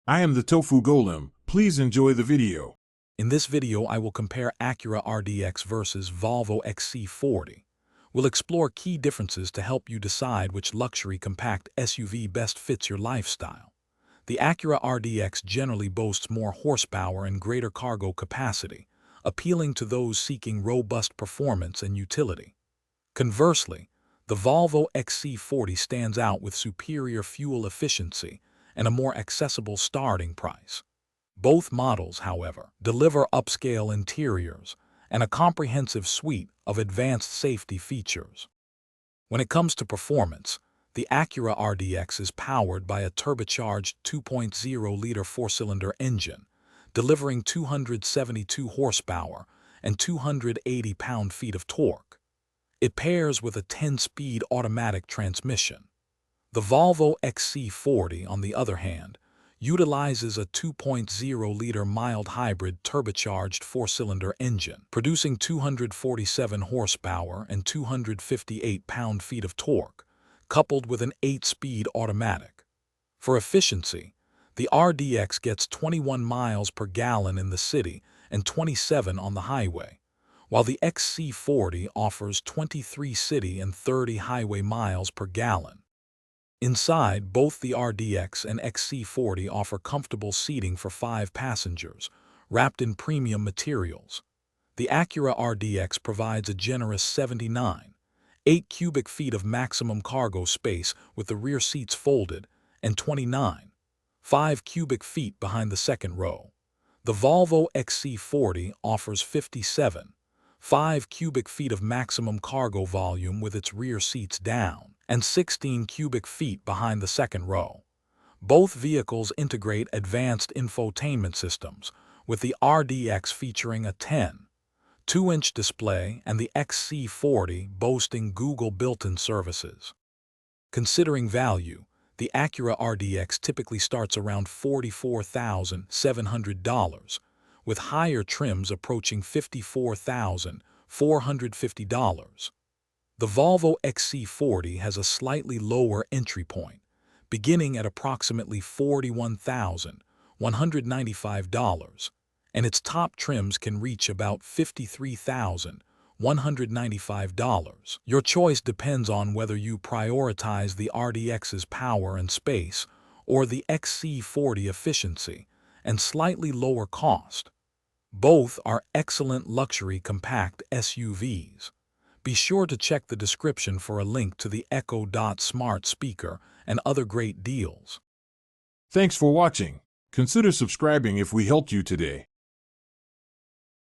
I am the Tofu Golem. Please enjoy the video. In this video, I will compare Acura RDX versus Volvo XC40. We'll explore key differences to help you decide which luxury compact SUV best fits your lifestyle. The Acura RDX generally boasts more horsepower and greater cargo capacity, appealing to those seeking robust performance and utility. Conversely, the Volvo XC40 stands out with superior fuel efficiency and a more accessible starting price. Both models, however, deliver upscale interiors and a comprehensive suite of advanced safety features. When it comes to performance, the Acura RDX is powered by a turbocharged 2.0-liter four-cylinder engine, delivering 272 horsepower and 280 pound-feet of torque. It pairs with a 10-speed automatic transmission. The Volvo XC40, on the other hand, utilizes a 2.0-liter mild hybrid turbocharged four-cylinder engine, producing 247 horsepower and 258 pound-feet of torque, coupled with an 8-speed automatic. For efficiency, the RDX gets 21 miles per gallon in the city and 27 on the highway, while the XC40 offers 23 city and 30 highway miles per gallon. Inside, both the RDX and XC40 offer comfortable seating for 5 passengers, wrapped in premium materials. The Acura RDX provides a generous 79.8 cubic feet of maximum cargo space with the rear seats folded and 29.5 cubic feet behind the second row. The Volvo XC40 offers 57.5 cubic feet of maximum cargo volume with its rear seats down and 16 cubic feet behind the second row. Both vehicles integrate advanced infotainment systems, with the RDX featuring a 10.2-inch display and the XC40 boasting Google built-in services. Considering value, the Acura RDX typically starts around $44,700, with higher trims approaching $54,450. The Volvo XC40 has a slightly lower entry point, beginning at approximately $41,195, and its top trims can reach about $53,195. Your choice depends on whether you prioritize the RDX's power and space or the XC40 efficiency and slightly lower cost. Both are excellent luxury compact SUVs. Be sure to check the description for a link to the Echo Dot smart speaker and other great deals. Thanks for watching. Consider subscribing if we helped you today.